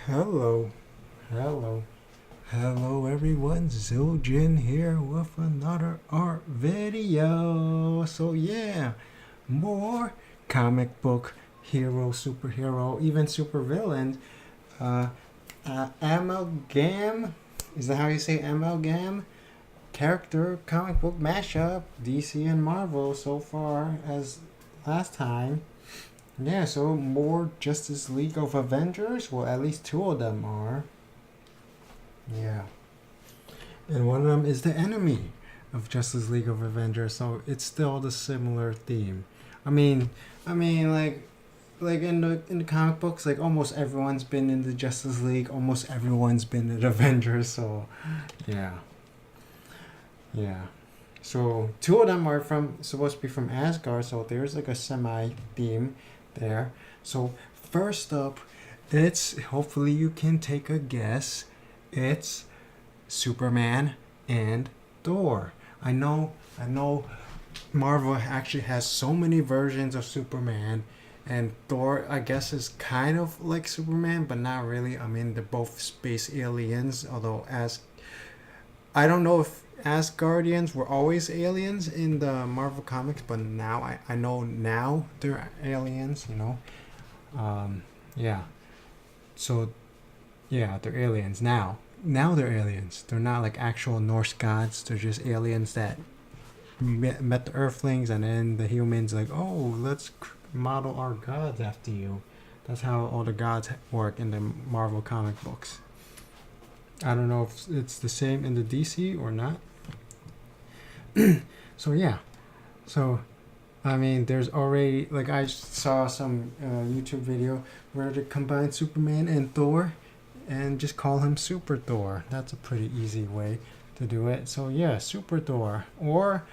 Hello, hello, hello everyone, Ziljin here with another art video. So yeah, more comic book hero, superhero, even supervillain. Uh, Amalgam, is that how you say Amalgam? Character comic book mashup, DC and Marvel so far as last time. Yeah, so more Justice League of Avengers. Well, at least two of them are. Yeah. And one of them is the enemy of Justice League of Avengers, so it's still the similar theme. I mean, like in the comic books, like almost everyone's been in the Justice League, almost everyone's been in the Avengers, so yeah. Yeah. So two of them are from supposed to be from Asgard, so there's like a semi theme there. So first up, it's hopefully you can take a guess. It's Superman and Thor. I know Marvel actually has so many versions of Superman, and Thor I guess is kind of like Superman, but not really. I mean they're both space aliens, although as I don't know if Asgardians were always aliens in the Marvel comics, but now I know now they're aliens, you know. Yeah. So yeah, they're aliens now. Now they're aliens. They're not like actual Norse gods. They're just aliens that met the Earthlings, and then the humans like, oh, let's model our gods after you. That's how all the gods work in the Marvel comic books. I don't know if it's the same in the DC or not. So yeah, so I mean, there's already like I saw some YouTube video where they combine Superman and Thor, and just call him Super Thor. That's a pretty easy way to do it. So yeah, Super Thor, or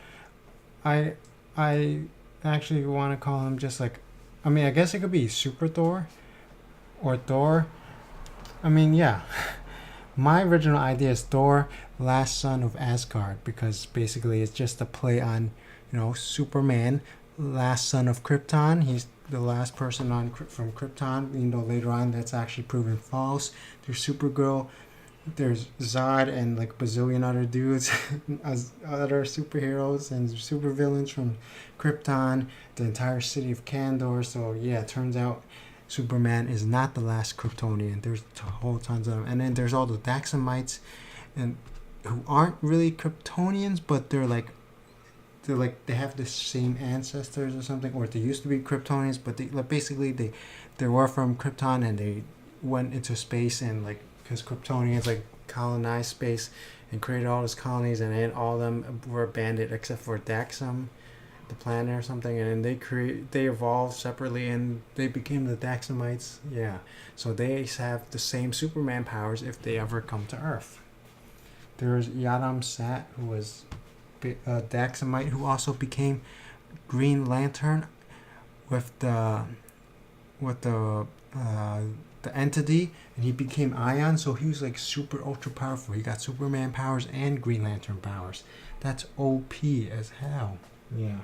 I I actually want to call him just like, I mean, I guess it could be Super Thor or Thor. I mean, yeah. My original idea is Thor, last son of Asgard, because basically it's just a play on, Superman, last son of Krypton. He's the last person from Krypton. Later on that's actually proven false. There's Supergirl, there's Zod, and like bazillion other dudes, as other superheroes and supervillains from Krypton, the entire city of Kandor. So yeah, it turns out Superman is not the last Kryptonian. There's whole tons of them, and then there's all the Daxamites, and who aren't really Kryptonians, but they have the same ancestors or something, or they used to be Kryptonians, but they were from Krypton and they went into space, and like because Kryptonians like colonized space and created all these colonies, and then all of them were abandoned except for Daxam, the planet or something, and then they evolved separately and they became the Daxamites. Yeah, so they have the same Superman powers if they ever come to Earth. There's Yadam Sat, who was a Daxamite, who also became Green Lantern with the entity, and he became Ion, so he was like super ultra powerful. He got Superman powers and Green Lantern powers. That's OP as hell. Yeah.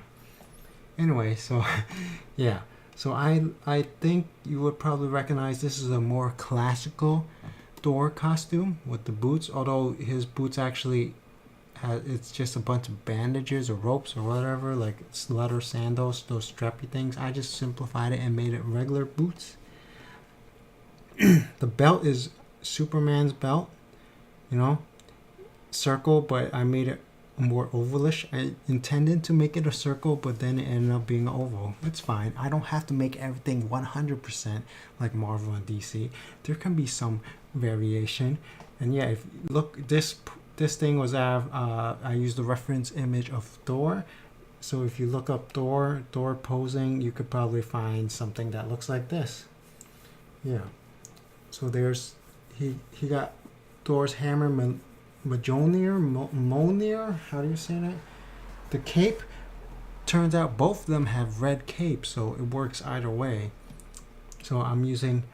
Anyway, so yeah, so I think you would probably recognize this is a more classical Thor costume with the boots, although his boots actually it's just a bunch of bandages or ropes or whatever, like leather sandals, those strappy things. I just simplified it and made it regular boots. The belt is Superman's belt, circle, but I made it more ovalish. I intended to make it a circle, but then it ended up being oval. It's fine. I don't have to make everything 100% like Marvel and DC. There can be some variation. And yeah, if look, this thing was I used the reference image of Thor. So if you look up Thor posing, you could probably find something that looks like this. Yeah. So there's he got Thor's hammer, Mjolnir, how do you say that? The cape, turns out both of them have red capes, so it works either way. So I'm using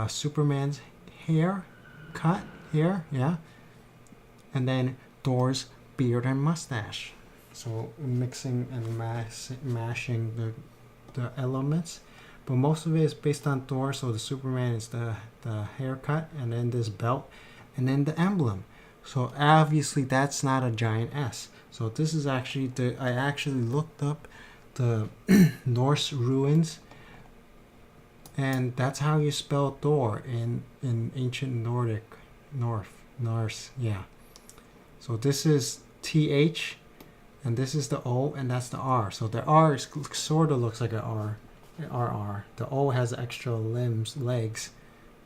Superman's hair, yeah, and then Thor's beard and mustache. So mixing and mashing the elements. but most of it is based on Thor. So the Superman is the haircut, and then this belt, and then the emblem. So obviously that's not a giant S. So this is actually I actually looked up the Norse ruins, and that's how you spell Thor in ancient Norse. Yeah. So this is TH, and this is the O, and that's the R. So the R sort of looks like an R. RR. The O has extra legs.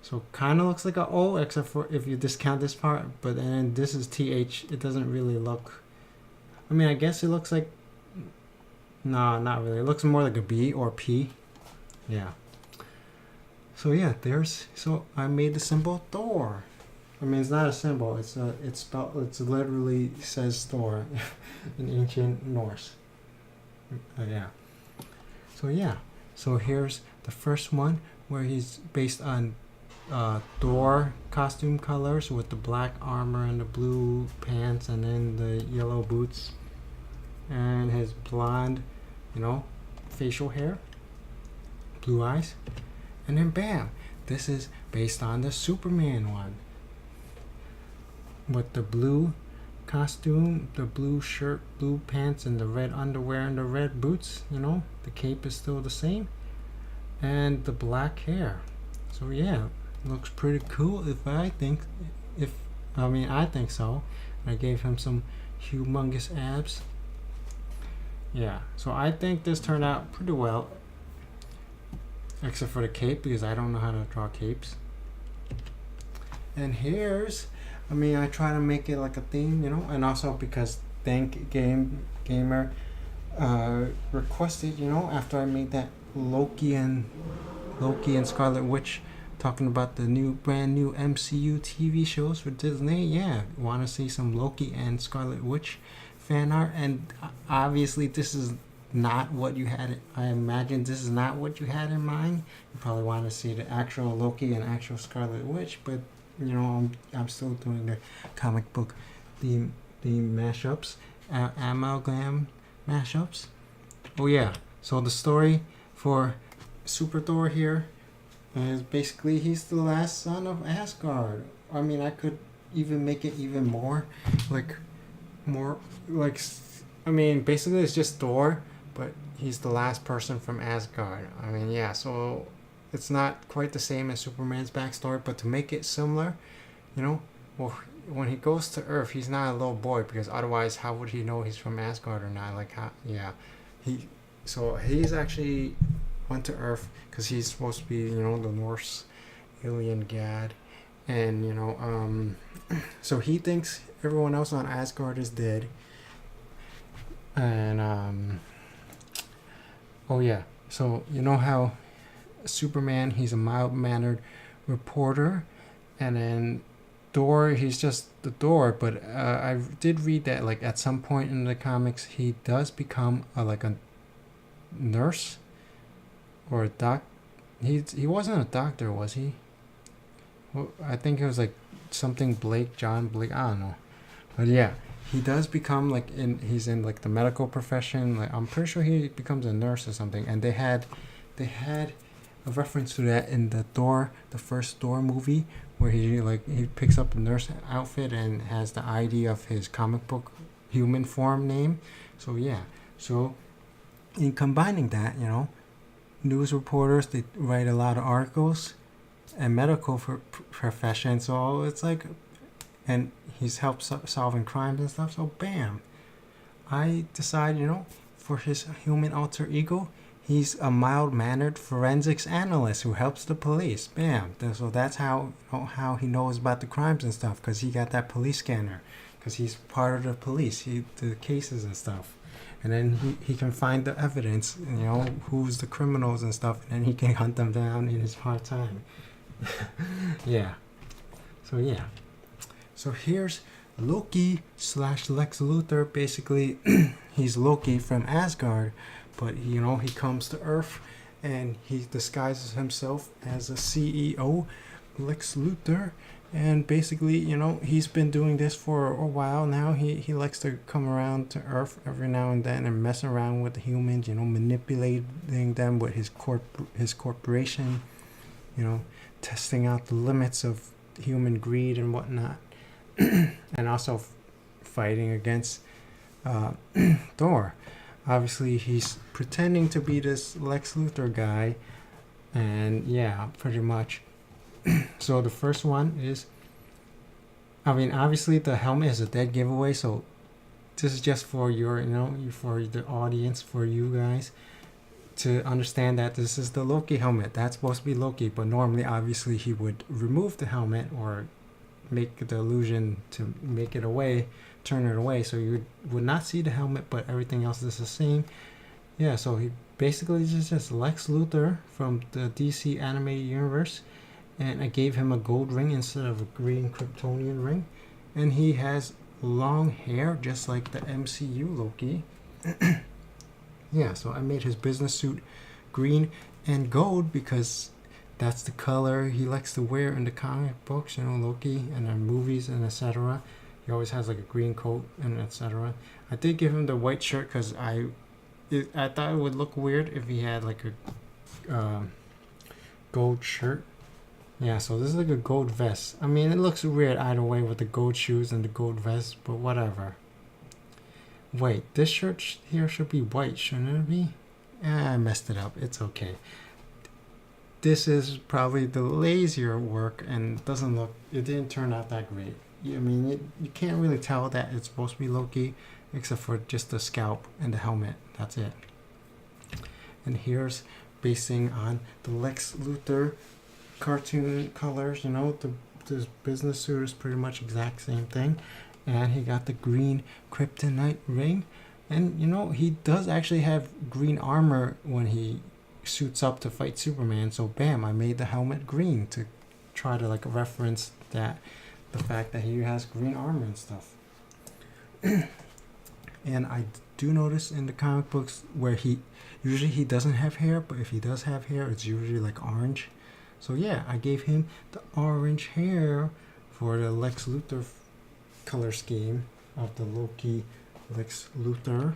So kind of looks like an O, except for if you discount this part. But then this is TH. It doesn't really look... I mean, I guess it looks like... No, not really. It looks more like a B or P. Yeah. So yeah, so I made the symbol Thor. I mean, it's not a symbol. It's spelled. It's literally says Thor in ancient Norse. Yeah. So yeah. So here's the first one where he's based on Thor costume colors with the black armor and the blue pants and then the yellow boots and his blonde, facial hair, blue eyes, and then bam, this is based on the Superman one with the blue costume, the blue shirt, blue pants, and the red underwear and the red boots. The cape is still the same, and the black hair. So yeah, looks pretty cool. I think so. I gave him some humongous abs. Yeah, so I think this turned out pretty well, except for the cape, because I don't know how to draw capes. And I try to make it like a theme, and also because Gamer requested, after I made that Loki and Scarlet Witch talking about the brand new MCU TV shows for Disney. Yeah, want to see some Loki and Scarlet Witch fan art, and obviously this is not what you had. I imagine this is not what you had in mind. You probably want to see the actual Loki and actual Scarlet Witch, but I'm still doing the comic book, the mashups, Amalgam mashups. Oh yeah, so the story for super-thor here is basically he's the last son of Asgard. I mean, I could even make it even basically it's just Thor, but he's the last person from Asgard. I mean, yeah, so it's not quite the same as Superman's backstory, but to make it similar, when he goes to Earth, he's not a little boy, because otherwise how would he know he's from Asgard or not? He's actually went to Earth because he's supposed to be, the Norse alien god, and so he thinks everyone else on Asgard is dead, and oh yeah, so how Superman, he's a mild-mannered reporter, and then Thor, he's just the Thor, but I did read that at some point in the comics he does become a nurse or a doc. He wasn't a doctor, was he? Well, I think it was something John Blake, I don't know, but yeah, he does become he's in the medical profession. I'm pretty sure he becomes a nurse or something, and they had a reference to that in the first Thor movie, where he picks up a nurse outfit and has the ID of his comic book human form name. So yeah, so in combining that, news reporters, they write a lot of articles, and medical profession. So it's and he's helped solving crimes and stuff. So bam, I decide, for his human alter ego, he's a mild-mannered forensics analyst who helps the police. Bam. So that's how he knows about the crimes and stuff, because he got that police scanner, because he's part of the police, the cases and stuff. And then he can find the evidence, who's the criminals and stuff, and then he can hunt them down in his hard time. Yeah. So yeah. So here's Loki / Lex Luthor. Basically, he's Loki from Asgard, but he comes to Earth and he disguises himself as a CEO, Lex Luthor, And basically, you know, he's been doing this for a while now. He likes to come around to Earth every now and then and mess around with the humans, you know, manipulating them with his corporation, you know, testing out the limits of human greed and whatnot, and also fighting against Thor. Obviously, he's pretending to be this Lex Luthor guy, and yeah, pretty much. So the first one is, I mean, obviously the helmet is a dead giveaway, so this is just for your, you know, for the audience, for you guys to understand that this is the Loki helmet. That's supposed to be Loki, but normally, obviously, he would remove the helmet or make the illusion to make it away, turn it away, so you would not see the helmet, but everything else is the same. Yeah, so he basically is just Lex Luthor from the DC animated universe, and I gave him a gold ring instead of a green Kryptonian ring, and he has long hair just like the MCU Loki. Yeah, so I made his business suit green and gold because that's the color he likes to wear in the comic books, you know, Loki, and the movies and etc. He always has like a green coat and etc. I did give him the white shirt because I thought it would look weird if he had like a gold shirt. Yeah, so this is like a gold vest. I mean, it looks weird either way with the gold shoes and the gold vest, but whatever. Wait, this shirt here should be white, shouldn't it be? I messed it up. It's okay. This is probably the lazier work and it didn't turn out that great. I mean, you can't really tell that it's supposed to be Loki, except for just the scalp and the helmet. That's it. And here's basing on the Lex Luthor cartoon colors, you know, this business suit is pretty much exact same thing. And he got the green kryptonite ring. And, you know, he does actually have green armor when he suits up to fight Superman. So, bam, I made the helmet green to try to, like, reference that, the fact that he has green armor and stuff. And I do notice in the comic books where usually he doesn't have hair, but if he does have hair, it's usually, like, orange. So, yeah, I gave him the orange hair for the Lex Luthor color scheme of the Loki Lex Luthor.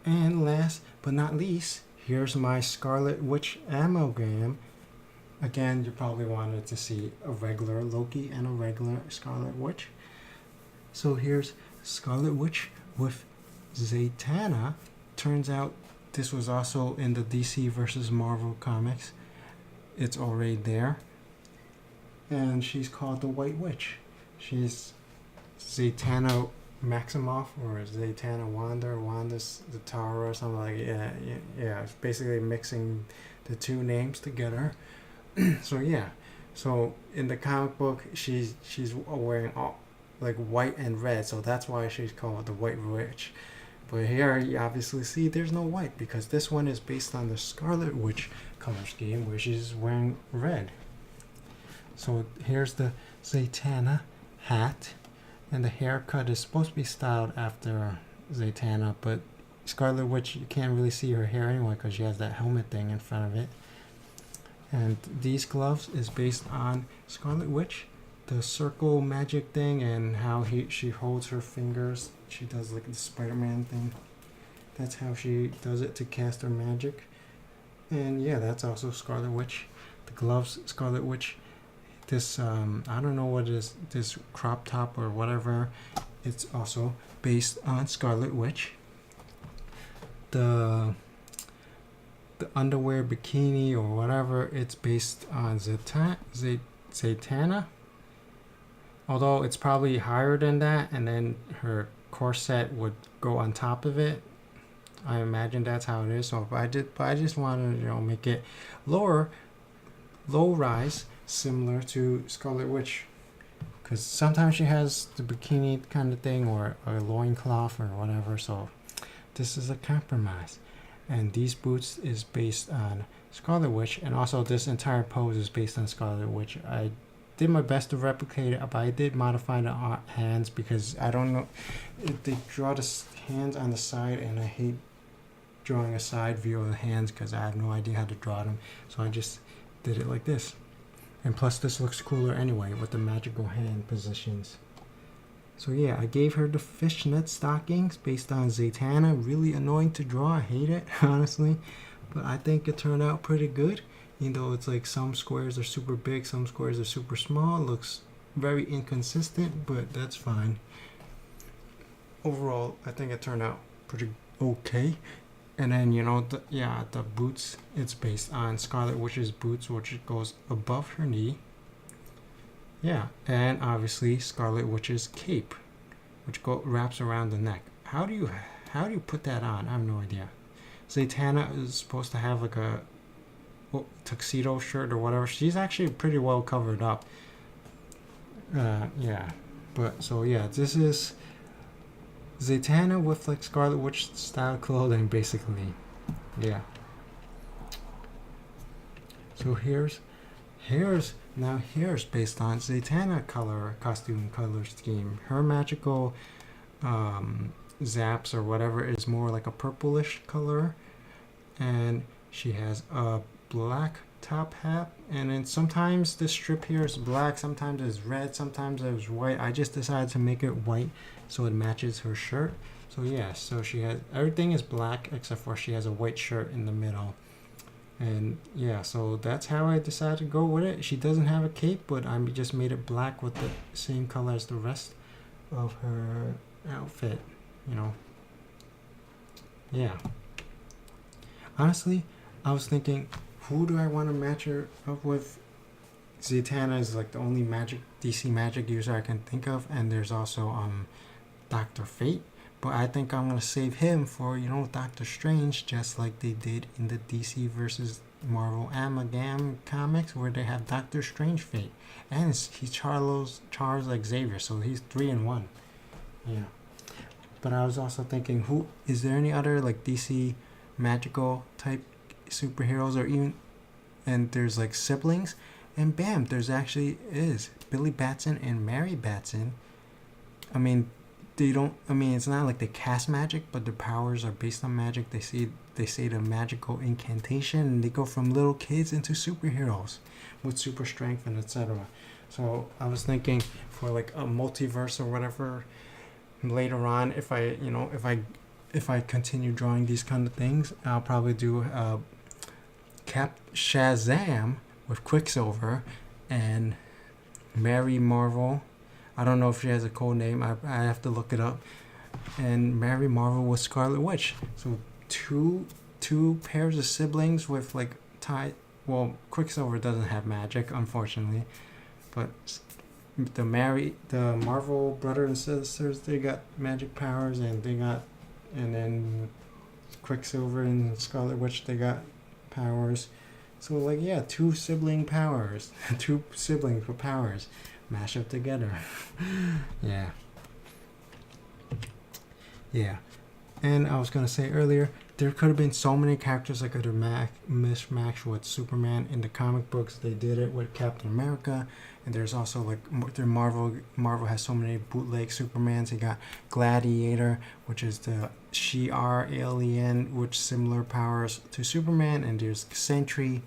And last but not least, here's my Scarlet Witch amalgam. Again, you probably wanted to see a regular Loki and a regular Scarlet Witch. So here's Scarlet Witch with Zatanna. Turns out this was also in the DC versus Marvel comics. It's already there. And she's called the White Witch. She's Zatanna Maximoff or Zatanna Wanda or Wanda Zatara or something like that. Yeah. It's basically mixing the two names together. So yeah. So in the comic book, she's wearing all like white and red, so that's why she's called the White Witch. But here you obviously see there's no white because this one is based on the Scarlet Witch color scheme where she's wearing red. So here's the Zatanna hat, and the haircut is supposed to be styled after Zatanna, but Scarlet Witch, you can't really see her hair anyway because she has that helmet thing in front of it. And these gloves is based on Scarlet Witch, the circle magic thing, and how she holds her fingers. She does like the Spider-Man thing. That's how she does it to cast her magic. And yeah, that's also Scarlet Witch. The gloves, Scarlet Witch. This I don't know what it is, this crop top or whatever, it's also based on Scarlet Witch. The underwear bikini or whatever, it's based on Zatanna, although it's probably higher than that, and then her corset would go on top of it. I imagine that's how it is. So I just wanted to, make it low rise, similar to Scarlet Witch, because sometimes she has the bikini kind of thing or a loincloth or whatever, so this is a compromise. And these boots is based on Scarlet Witch, and also this entire pose is based on Scarlet Witch. I did my best to replicate it, but I did modify the hands because I don't know if they draw the hands on the side, and I hate drawing a side view of the hands because I have no idea how to draw them, so I just did it like this. And plus this looks cooler anyway with the magical hand positions. So yeah, I gave her the fishnet stockings based on Zatanna. Really annoying to draw. I hate it, honestly. But I think it turned out pretty good. Even though it's like some squares are super big, some squares are super small. It looks very inconsistent, but that's fine. Overall, I think it turned out pretty okay. And then, you know, the boots, it's based on Scarlet Witch's boots, which goes above her knee. Yeah, and obviously Scarlet Witch's cape, which wraps around the neck. How do you put that on? I have no idea. Zatanna is supposed to have like a tuxedo shirt or whatever. She's actually pretty well covered up. Yeah, but so yeah, this is Zatanna with like Scarlet Witch style clothing, basically. Yeah. So here's based on Zatanna costume color scheme. Her magical zaps or whatever is more like a purplish color, and she has a black top hat, and then sometimes the strip here is black, sometimes it's red, sometimes it's white. I just decided to make it white so it matches her shirt. So yeah, so she has everything is black except for she has a white shirt in the middle. And yeah, so that's how I decided to go with it. She doesn't have a cape, but I just made it black with the same color as the rest of her outfit, you know. Yeah. Honestly, I was thinking, who do I want to match her up with? Zatanna is like the only DC Magic user I can think of, and there's also Dr. Fate. But I think I'm going to save him for, you know, Doctor Strange, just like they did in the DC versus Marvel Amalgam comics, where they have Doctor Strange Fate. And he's Charles Xavier, so he's 3-in-1. Yeah. But I was also thinking, is there any other, like, DC magical type superheroes, or even, and there's, like, siblings? And bam, there's actually is Billy Batson and Mary Batson. I mean, it's not like they cast magic, but their powers are based on magic. They say the magical incantation, and they go from little kids into superheroes with super strength and etc. So I was thinking for like a multiverse or whatever later on, if I continue drawing these kind of things, I'll probably do Cap Shazam with Quicksilver and Mary Marvel. I don't know if she has a code name. I have to look it up. And Mary Marvel with Scarlet Witch. So two pairs of siblings with like well, Quicksilver doesn't have magic, unfortunately, but the Marvel brothers and sisters, they got magic powers, and then Quicksilver and Scarlet Witch, they got powers. So like, yeah, two siblings with powers. Mash up together. Yeah. And I was gonna say earlier, there could have been so many characters that could have mismatched with Superman in the comic books. They did it with Captain America, and there's also like Marvel has so many bootleg Supermans. They got Gladiator, which is the Shi'ar alien, which similar powers to Superman, and there's Sentry,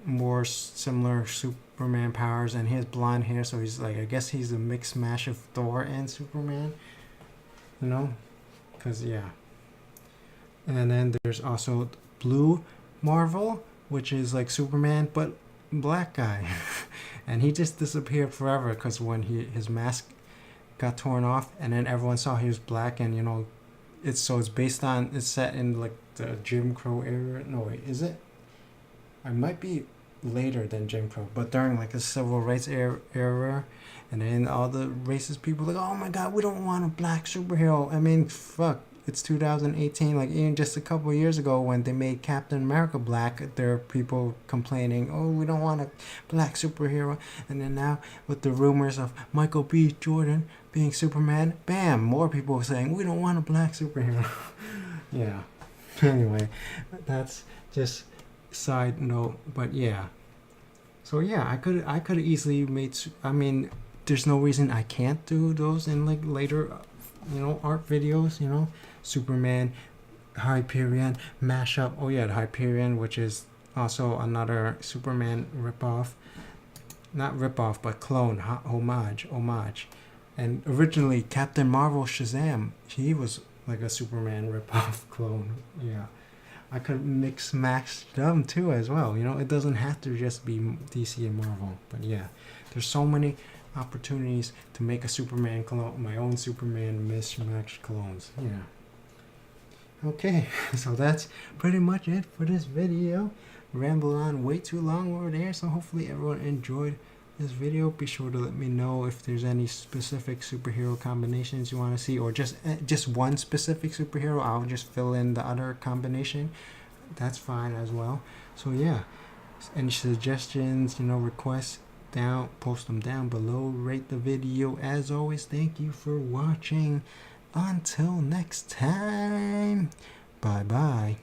more similar Superman powers, and he has blonde hair, so he's like, I guess he's a mixed mash of Thor and Superman, you know, because yeah. And then there's also Blue Marvel, which is like Superman but black guy. And he just disappeared forever because when his mask got torn off, and then everyone saw he was black, and you know, it's set in like the Jim Crow era. No wait, is it? I might be later than Jim Crow, but during like a civil rights era, and then all the racist people like, oh my god, we don't want a black superhero. I mean, fuck, it's 2018. Like, even just a couple of years ago when they made Captain America black, there are people complaining, oh, we don't want a black superhero. And then now with the rumors of Michael B. Jordan being Superman, bam, more people are saying we don't want a black superhero. Yeah. Anyway, that's just side note, but yeah. So yeah, I could have easily made. I mean, there's no reason I can't do those in like later, you know, art videos. You know, Superman, Hyperion, Mashup. Oh yeah, the Hyperion, which is Also another Superman ripoff. Not ripoff, but clone, homage. And originally Captain Marvel Shazam, he was like a Superman ripoff clone. Yeah. I could mix match them too as well. You know, it doesn't have to just be DC and Marvel. But yeah, there's so many opportunities to make a Superman clone, my own Superman mismatched clones. Yeah. Okay, so that's pretty much it for this video. Rambled on way too long over there, so hopefully everyone enjoyed this video. Be sure to let me know if there's any specific superhero combinations you want to see, or just one specific superhero. I'll just fill in the other combination. That's fine as well. So yeah, any suggestions, requests, post them down below. Rate the video. As always, thank you for watching. Until next time, bye.